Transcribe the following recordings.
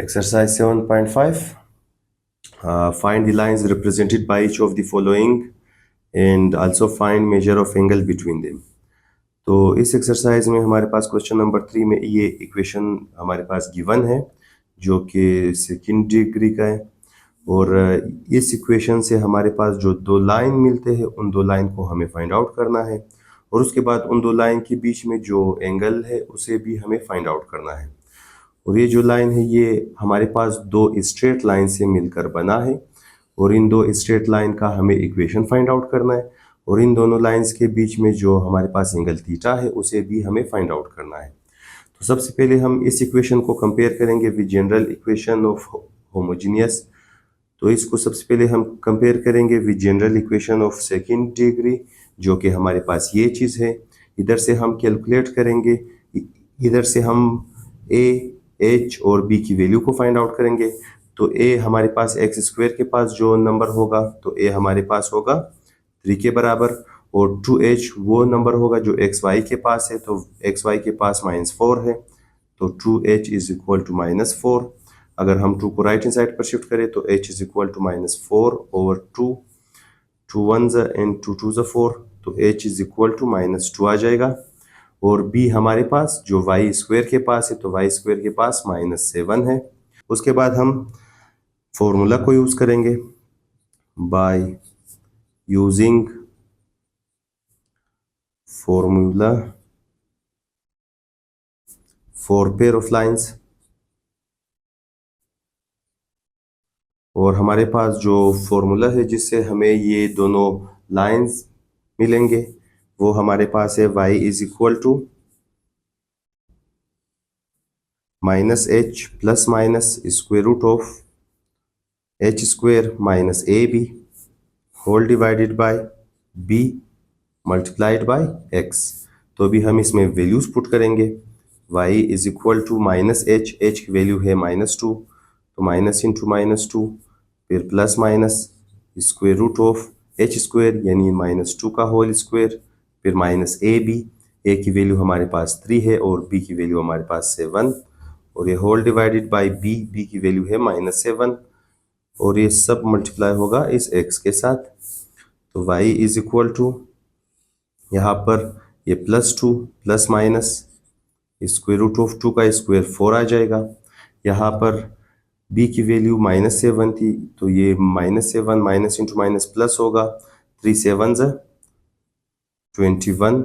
Exercise 7.5. Find the lines represented by each of the following and also find measure of angle between them. तो इस exercise में हमारे पास question number 3 में ये equation हमारे पास given है जो कि सेकंड डिग्री का है और इस इक्वेशन से हमारे पास जो दो लाइन मिलते हैं उन दो लाइन को हमें फाइंड आउट करना है और उसके बाद उन दो लाइन के बीच में जो एंगल है उसे भी हमें फाइंड आउट करना है। और ये जो लाइन है ये हमारे पास दो स्ट्रेट लाइन से मिलकर बना है और इन दो स्ट्रेट लाइन का हमें इक्वेशन फाइंड आउट करना है और इन दोनों लाइंस के बीच में जो हमारे पास एंगल थीटा है उसे भी हमें फाइंड आउट करना है। तो सबसे पहले हम इस इक्वेशन को कंपेयर करेंगे with general equation of homogeneous. तो इसको सबसे पहले हम कंपेयर करेंगे with general equation of second degree जो कि हमारे पास ये चीज़ है। इधर से हम कैलकुलेट करेंगे, इधर से हम ए एच और बी की वैल्यू को फाइंड आउट करेंगे। तो ए हमारे पास एक्स स्क्वायर के पास जो नंबर होगा तो ए हमारे पास होगा 3 के बराबर और 2h वो नंबर होगा जो एक्स वाई के पास है, तो एक्स वाई के पास -4 है तो 2h इज इक्वल टू -4। अगर हम 2 को राइट हैंड साइड पर शिफ्ट करें तो h is equal to -4 over 2, 2 1 and 2 2 4 तो h इज इक्वल टू -2 आ जाएगा। और b हमारे पास जो वाई स्क्वायर के पास है तो वाई स्क्वायर के पास -7 है। उसके बाद हम फॉर्मूला को यूज करेंगे by using formula for pair of lines. और हमारे पास जो फॉर्मूला है जिससे हमें ये दोनों लाइंस मिलेंगे वो हमारे पास है y is equal to -h plus minus square root of h square minus A B whole divided by b multiplied by x। तो अभी हम इसमें वैल्यूज पुट करेंगे। y is equal to -h, h की वैल्यू है -2 तो minus into -2 फिर plus minus square root of h square यानी -2 का होल स्क्वायर फिर माइनस ए बी, ए की वैल्यू हमारे पास 3 है और बी की वैल्यू हमारे पास 7 और ये whole divided by B, B की वैल्यू है -7 और ये सब मल्टीप्लाई होगा इस x के साथ। तो y इज इक्वल टू यहाँ पर ये +2 plus minus square root of 2 का स्क्वायर 4 आ जाएगा। यहाँ पर b की वैल्यू -7 थी तो ये -7 माइनस इंटू माइनस प्लस होगा 3 7 21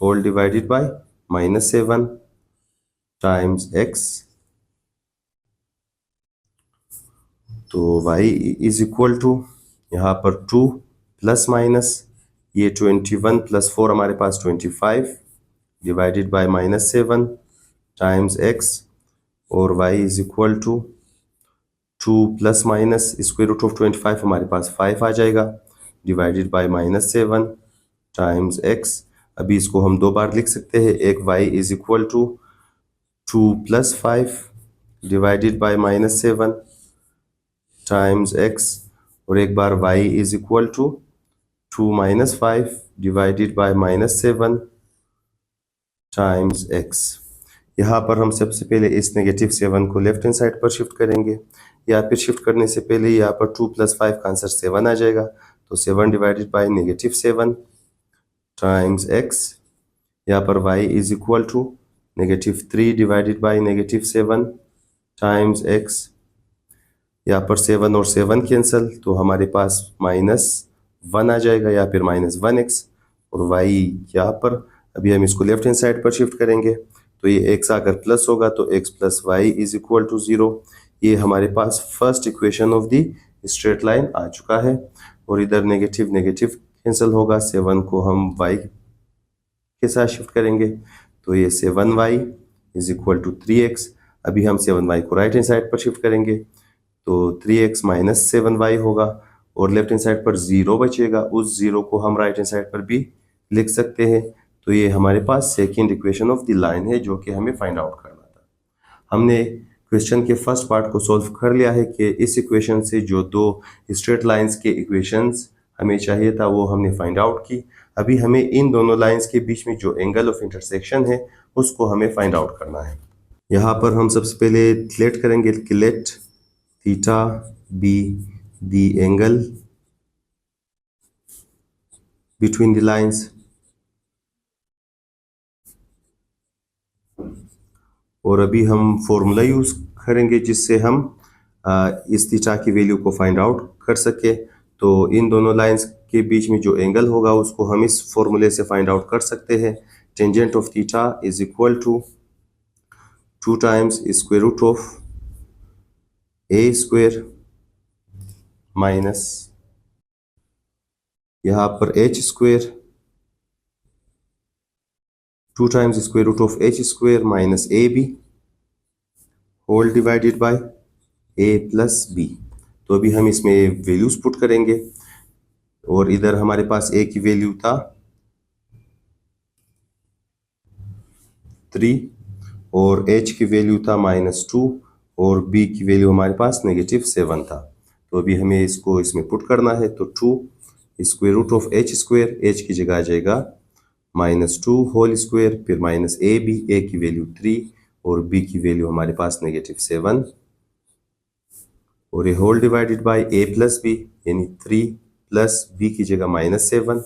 whole divided by -7 times x। तो y इज इक्वल टू यहाँ पर 2 प्लस माइनस ये 21 प्लस 4 हमारे पास 25 डिवाइडेड बाय -7 टाइम्स x और y is equal to 2 plus minus square root of 25 हमारे पास 5 आ जाएगा डिवाइडेड बाय -7 टाइम्स x। अभी इसको हम दो बार लिख सकते हैं, एक y is equal to 2 plus 5 divided by -7 times x और एक बार y is equal to 2 minus 5 divided by -7 times x। यहाँ पर हम सबसे पहले इस -7 को लेफ्ट हैंड साइड पर शिफ्ट करेंगे या फिर शिफ्ट करने से पहले यहाँ पर 2 प्लस 5 का आंसर 7 आ जाएगा तो 7 डिवाइडेड बाय -7 टाइम्स x। यहाँ पर y is equal to -3 divided by -7 times x। यहाँ पर 7 और 7 कैंसिल तो हमारे पास -1 आ जाएगा या फिर -1x और y यहाँ पर अभी हम इसको लेफ्ट हैंड साइड पर शिफ्ट करेंगे तो ये x आकर प्लस होगा तो x plus y is equal to 0। ये हमारे पास first equation of the straight line आ चुका है और इधर नेगेटिव नेगेटिव कैंसिल होगा, 7 को हम y के साथ शिफ्ट करेंगे तो ये 7y is equal to 3x। अभी हम 7y को राइट हैंड साइड पर शिफ्ट करेंगे तो 3x माइनस 7y होगा और लेफ्ट हैंड साइड पर 0 बचेगा, उस 0 को हम राइट हैंड साइड पर भी लिख सकते हैं। तो ये हमारे पास second equation of the line है जो कि हमें फाइंड आउट करना था। हमने क्वेश्चन के फर्स्ट पार्ट को सॉल्व कर लिया है कि इस इक्वेशन से जो दो स्ट्रेट लाइंस के इक्वेशंस हमें चाहिए था वो हमने फाइंड आउट की। अभी हमें इन दोनों लाइंस के बीच में जो एंगल ऑफ इंटरसेक्शन है उसको हमें फाइंड आउट करना है। यहाँ पर हम सबसे पहले लेट करेंगे कि let theta be the angle between the lines, और अभी हम फॉर्मूला यूज करेंगे जिससे हम इस थीटा की वैल्यू को फाइंड आउट कर सके। तो इन दोनों लाइंस के बीच में जो एंगल होगा उसको हम इस फॉर्मूले से फाइंड आउट कर सकते हैं। Tangent of theta is equal to 2 times square root of A square minus यहाँ पर H square, 2 times square root of H square minus A B whole divided by A plus B. तो अभी हम इसमें values put करेंगे और इधर हमारे पास ए की वैल्यू था 3 और h की वैल्यू था -2 और b की वैल्यू हमारे पास -7 था। तो अभी हमें इसको इसमें पुट करना है। तो 2 square root of H square, H की जगह आ जाएगा -2 होल स्क्वायर, फिर माइनस ए बी, ए की वैल्यू 3 और b की वैल्यू हमारे पास -7 और ये whole divided by a plus B, यानी 3 प्लस b की जगह -7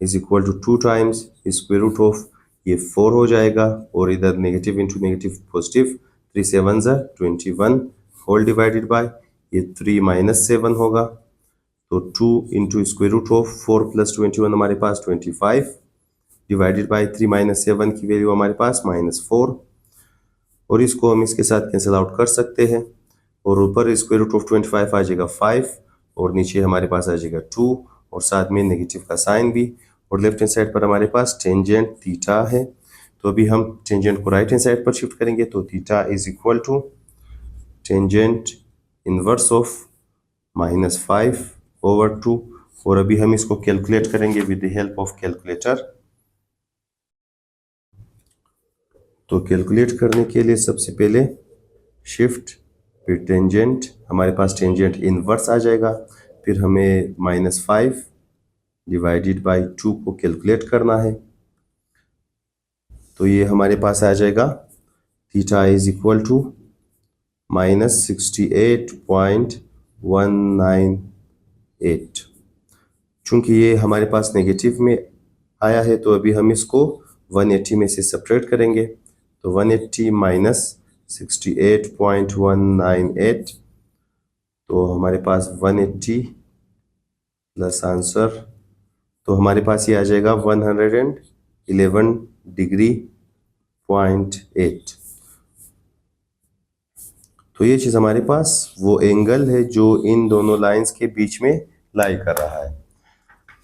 is equal to 2 times square root of ये 4 हो जाएगा और इधर नेगेटिव इंटू नेगेटिव पॉजिटिव, 3 7 ज़ा 21 होल डिवाइडेड बाय ये 3 -7 होगा। तो 2 into square root of 4 plus 21 हमारे पास 25 डिवाइडेड बाय 3 -7 की वैल्यू हमारे पास -4 और इसको हम इसके साथ कैंसिल आउट कर सकते हैं और ऊपर स्क्वायर रूट ऑफ 25 आ जाएगा 5 और नीचे हमारे पास आ जाएगा 2 और साथ में नेगेटिव का साइन भी, और लेफ्ट हैंड साइड पर हमारे पास टेंजेंट थीटा है। तो अभी हम टेंजेंट को राइट हैंड साइड पर शिफ्ट करेंगे। तो theta is equal to tangent inverse of -5/2 और अभी हम इसको कैलकुलेट करेंगे with the help of calculator. तो कैलकुलेट करने के लिए सबसे पहले शिफ्ट, फिर टेंजेंट, हमारे पास टेंजेंट इनवर्स आ जाएगा, फिर हमें -5 डिवाइडेड बाय 2 को कैलकुलेट करना है। तो ये हमारे पास आ जाएगा थीटा इज इक्वल टू -68.198। चूंकि ये हमारे पास नेगेटिव में आया है तो अभी हम इसको 180 में से सेपरेट करेंगे। तो 180 माइनस 68.198, तो हमारे पास 180 प्लस आंसर, तो हमारे पास ये आ जाएगा 111 डिग्री 0.8। तो ये चीज़ हमारे पास वो एंगल है जो इन दोनों लाइंस के बीच में लाई कर रहा है।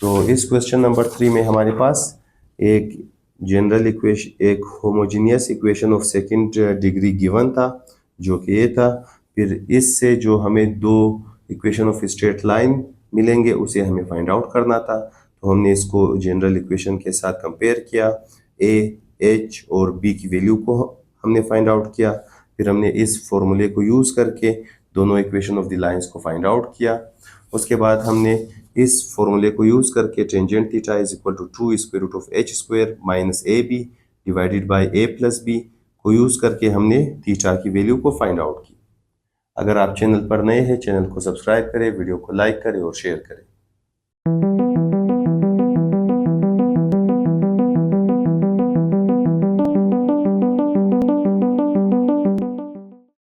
तो इस क्वेश्चन नंबर 3 में हमारे पास एक जनरल इक्वेशन, एक homogeneous equation of second degree given था जो कि ये था। फिर इससे जो हमें दो इक्वेशन ऑफ स्ट्रेट लाइन मिलेंगे उसे हमें फाइंड आउट करना था। तो हमने इसको जनरल इक्वेशन के साथ कंपेयर किया, ए, एच और बी की वैल्यू को हमने फाइंड आउट किया। फिर हमने इस फॉर्मूले को यूज़ करके दोनों इक्वेशन ऑफ द लाइंस को फाइंड आउट किया। उसके बाद हमने इस फॉर्मूले को यूज़ करके tangent theta is equal to 2 square root of H square minus A B divided by A plus B को यूज़ करके हमने थीटा की वैल्यू को फाइंड आउट की। अगर आप चैनल पर नए हैं, चैनल को सब्सक्राइब करें, वीडियो को लाइक करें और शेयर करें।